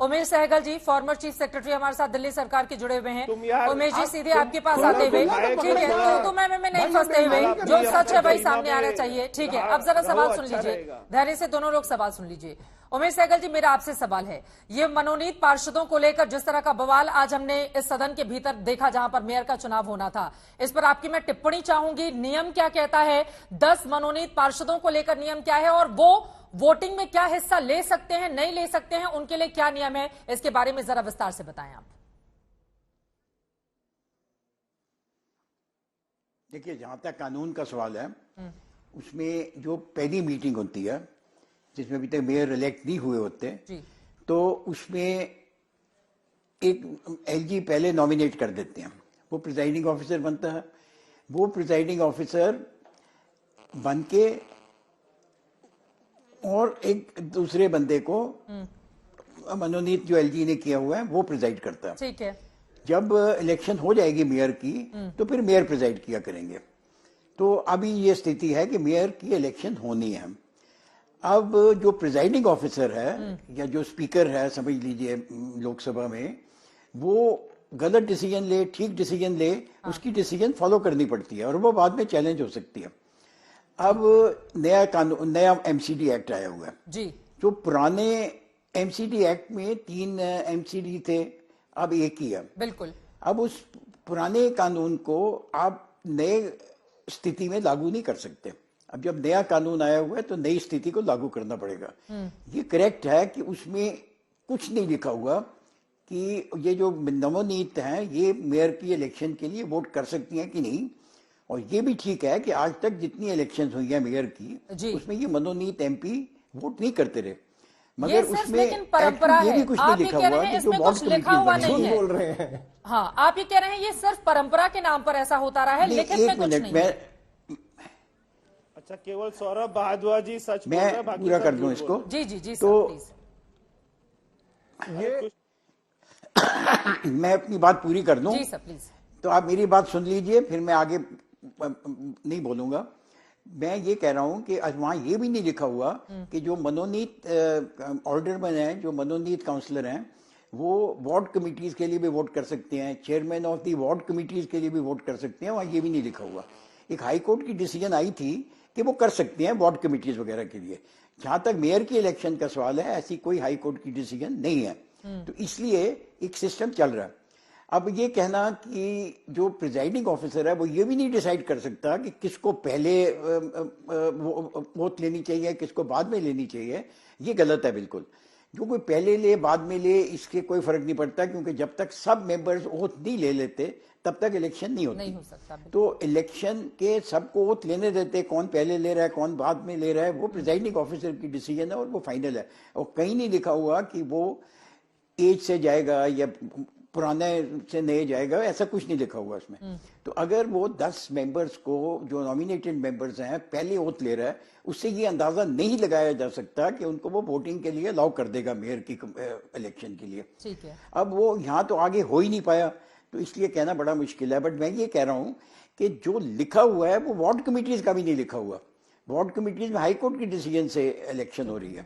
उमेश सहगल जी, former chief secretary, हमारे साथ दिल्ली सरकार के जुड़े हुए हैं। उमेश जी, सीधे आपके पास आते हुए, ठीक है, तो मैं नहीं फंसते हुए, जो सच है वही सामने आना चाहिए। ठीक है, अब जरा सवाल सुन लीजिए, धैर्य से दोनों लोग सवाल सुन लीजिए। उमेश सहगल जी, मेरा आपसे सवाल है, ये मनोनीत पार्षदों को लेकर जिस तरह का बवाल आज हमने इस सदन के भीतर देखा जहां पर मेयर का चुनाव होना था, इस पर आपकी मैं टिप्पणी चाहूंगी। नियम क्या कहता है, 10 मनोनीत पार्षदों को लेकर नियम क्या है, और वो वोटिंग में क्या हिस्सा ले सकते हैं, नहीं ले सकते हैं, उनके लिए क्या नियम है, इसके बारे में जरा विस्तार से बताएं आप। देखिए, जहां तक कानून का सवाल है, उसमें जो पहली मीटिंग होती है जिसमें अभी तक मेयर इलेक्ट नहीं हुए होते, तो उसमें एक एलजी पहले नॉमिनेट कर देते हैं, वो प्रिजाइडिंग ऑफिसर बनता है। वो प्रिजाइडिंग ऑफिसर बन के और एक दूसरे बंदे को मनोनीत जो एलजी ने किया हुआ है वो प्रिजाइड करता है। ठीक है। जब इलेक्शन हो जाएगी मेयर की, तो फिर मेयर प्रिजाइड किया करेंगे। तो अभी ये स्थिति है कि मेयर की इलेक्शन होनी है। अब जो प्रिजाइडिंग ऑफिसर है या जो स्पीकर है, समझ लीजिए लोकसभा में, वो गलत डिसीजन ले, ठीक डिसीजन ले, उसकी डिसीजन फॉलो करनी पड़ती है और वो बाद में चैलेंज हो सकती है। अब नया कानून, नया एमसीडी एक्ट आया हुआ है जी। जो पुराने एमसीडी एक्ट में 3 एमसीडी थे, अब एक ही है। बिल्कुल। अब उस पुराने कानून को आप नए स्थिति में लागू नहीं कर सकते। अब जब नया कानून आया हुआ है तो नई स्थिति को लागू करना पड़ेगा। ये करेक्ट है कि उसमें कुछ नहीं लिखा हुआ कि ये जो नवोनीत हैं ये मेयर की इलेक्शन के लिए वोट कर सकती हैं कि नहीं। और ये भी ठीक है कि आज तक जितनी इलेक्शन हुई है मेयर की, उसमें ये मनोनीत एमपी वोट नहीं करते रहे। मगर उसमें परंपरा ये भी कुछ नहीं लिखा हुआ कि जो कुछ लिखा हुआ नहीं है। बोल रहे हैं। हाँ, आप ये कह रहे हैं ये सिर्फ परंपरा के नाम पर ऐसा होता रहा है, लिखित में कुछ नहीं है। अच्छा, केवल सौरभ भारद्वाज जी सच बोल रहे हैं, मैं पूरा कर दूं इसको। जी जी जी। तो ये मैं अपनी बात पूरी कर दूं जी सर, प्लीज। तो आप मेरी बात सुन लीजिए, फिर मैं आगे नहीं बोलूंगा। मैं ये कह रहा हूं कि वहां ये भी नहीं लिखा हुआ कि जो मनोनीत ऑर्डरमैन हैं, जो मनोनीत काउंसलर हैं, वो वार्ड कमिटीज के लिए भी वोट कर सकते हैं, chairman of the ward committees के लिए भी वोट कर सकते हैं। वहां ये भी नहीं लिखा हुआ। एक हाई कोर्ट की डिसीजन आई थी कि वो कर सकते हैं वार्ड कमिटीज वगैरह के लिए। जहां तक मेयर की इलेक्शन का सवाल है, ऐसी कोई हाई कोर्ट की डिसीजन नहीं है। तो इसलिए एक सिस्टम चल रहा है। अब ये कहना कि जो प्रिजाइडिंग ऑफिसर है वो ये भी नहीं डिसाइड कर सकता कि किसको पहले वोट लेनी चाहिए, किसको बाद में लेनी चाहिए, ये गलत है बिल्कुल। जो कोई पहले ले बाद में ले, इसके कोई फर्क नहीं पड़ता, क्योंकि जब तक सब मेंबर्स वोट नहीं ले लेते तब तक इलेक्शन नहीं होती। नहीं हो सकता। तो इलेक्शन के सबको वोट लेने देते, कौन पहले ले रहा है कौन बाद में ले रहा है, वो प्रिजाइडिंग ऑफिसर की डिसीजन है और वो फाइनल है। और कहीं नहीं लिखा हुआ कि वो एज से जाएगा या पुराने से नए जाएगा, ऐसा कुछ नहीं लिखा हुआ उसमें। तो अगर वो 10 मेंबर्स को, जो नॉमिनेटेड मेंबर्स हैं, पहले वोट ले रहा है, उससे ये अंदाजा नहीं लगाया जा सकता कि उनको वो वोटिंग के लिए अलाउ कर देगा मेयर की इलेक्शन के लिए। ठीक है। अब वो यहाँ तो आगे हो ही नहीं पाया, तो इसलिए कहना बड़ा मुश्किल है। बट मैं ये कह रहा हूँ कि जो लिखा हुआ है वो वार्ड कमिटीज का भी नहीं लिखा हुआ। वार्ड कमिटीज में हाई कोर्ट की डिसीजन से इलेक्शन हो रही है।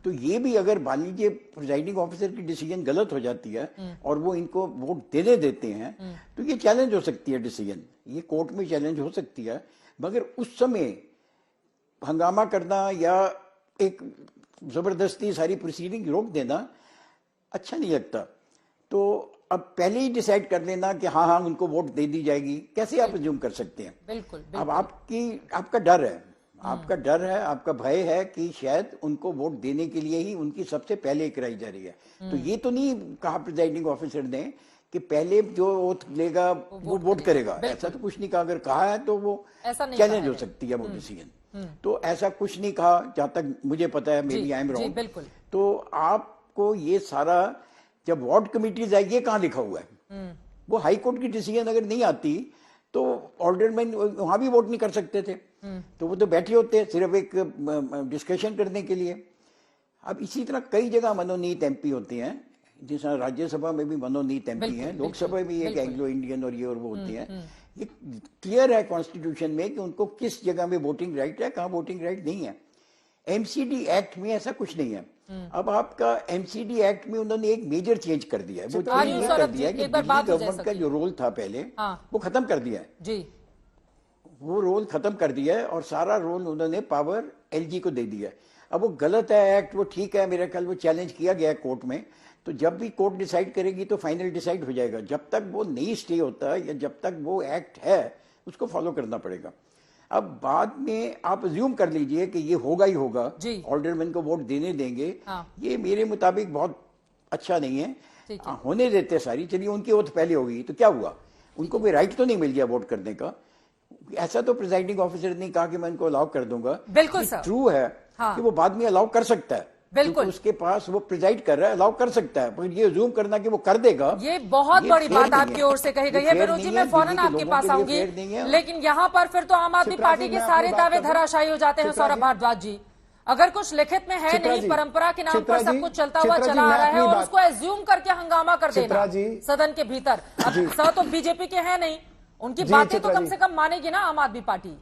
तो ये भी अगर मान लीजिए प्रिजाइडिंग ऑफिसर की डिसीजन गलत हो जाती है और वो इनको वोट देने देते हैं, तो ये चैलेंज हो सकती है डिसीजन, ये कोर्ट में चैलेंज हो सकती है। मगर उस समय हंगामा करना या एक जबरदस्ती सारी प्रोसीडिंग रोक देना अच्छा नहीं लगता। तो अब पहले ही डिसाइड कर लेना कि हाँ हाँ उनको वोट दे दी जाएगी, कैसे आप अज्यूम कर सकते हैं? बिल्कुल। अब आपका डर है, आपका डर है, आपका भय है कि शायद उनको वोट देने के लिए ही उनकी सबसे पहले कराई जा रही है। तो ये तो नहीं कहा प्रिजाइडिंग ऑफिसर ने कि पहले जो वोट लेगा वो वोट करेगा, ऐसा तो कुछ नहीं कहा। अगर कहा है तो वो चैलेंज हो सकती है वो डिसीजन। तो ऐसा कुछ नहीं कहा जहां तक मुझे पता है, मेरी आई एम रॉन्ग। बिल्कुल। तो आपको ये सारा, जब वार्ड कमिटीज है, ये कहाँ लिखा हुआ है? वो हाई कोर्ट की डिसीजन अगर नहीं आती तो ऑर्डरमैन वहां भी वोट नहीं कर सकते थे। तो वो तो बैठे होते सिर्फ एक डिस्कशन करने के लिए। अब इसी तरह कई जगह मनोनीत एमपी होते हैं, जिस तरह राज्यसभा में भी मनोनीत एमपी हैं, लोकसभा में भी एक एंग्लो इंडियन और ये और वो होते हैं। ये क्लियर है कॉन्स्टिट्यूशन में कि उनको किस जगह में वोटिंग राइट है, कहाँ वोटिंग राइट नहीं है। एमसीडी एक्ट में ऐसा कुछ नहीं है। अब आपका एमसीडी एक्ट में उन्होंने एक मेजर चेंज कर दिया है। वो चेंज ये कर सौरभ दिया है जी, कि एक बार दिल्ली बात हो जाए गवर्नमेंट का सबकी। जो रोल था पहले हाँ। वो खत्म कर दिया है। जी वो रोल खत्म कर दिया है और सारा रोल उन्होंने पावर एलजी को दे दिया है। अब वो गलत है एक्ट, वो ठीक है, मेरा ख्याल वो चैलेंज किया गया है कोर्ट में, तो जब भी कोर्ट डिसाइड करेगी तो फाइनल डिसाइड हो जाएगा। जब तक वो नहीं स्टे होता या जब तक वो एक्ट है उसको फॉलो करना पड़ेगा। अब बाद में आप अज्यूम कर लीजिए कि ये होगा ही होगा, जी। ऑल्डरमैन को वोट देने देंगे, हाँ। ये मेरे मुताबिक बहुत अच्छा नहीं है। ठीक है। होने देते सारी, चलिए उनकी ओथ पहले होगी तो क्या हुआ, उनको कोई राइट तो नहीं मिल गया वोट करने का। ऐसा तो प्रिजाइडिंग ऑफिसर ने कहा कि मैं इनको अलाउ कर दूंगा। बिल्कुल सर। ट्रू है हाँ। कि वो बाद में अलाउ कर सकता है, बिल्कुल। क्योंकि उसके पास वो प्रिजाइड कर रहा है, अलाउ कर सकता है, पर ये जूम करना कि वो कर देगा, ये बहुत ये बड़ी fair बात नहीं आपकी ओर से कही गई है। ये fair विनोद जी, नहीं मैं है, फौरन दिल्ली के आपके लोगों पास के लिए आऊंगी, fair नहीं है। लेकिन यहाँ पर फिर तो आम आदमी चित्रा पार्टी जी, के मैं सारे आपकी बात दावे कर दूं? धराशायी हो जाते हैं। चित्रा सौरभ जी। भारद्वाज जी, अगर कुछ लिखित में है चित्रा नहीं, जी, परंपरा के नाम चित्रा पर सब जी, कुछ चलता हुआ चित्रा जी, चला आ मैं रहा है अपनी और बात- उसको एज्यूम करके हंगामा कर देना चित्रा जी। सदन के भीतर। अब जी। सर तो बीजेपी के हैं नहीं, उनकी जी, बातें तो चित्रा कम जी। से कम मानेगी ना आम आदमी पार्टी।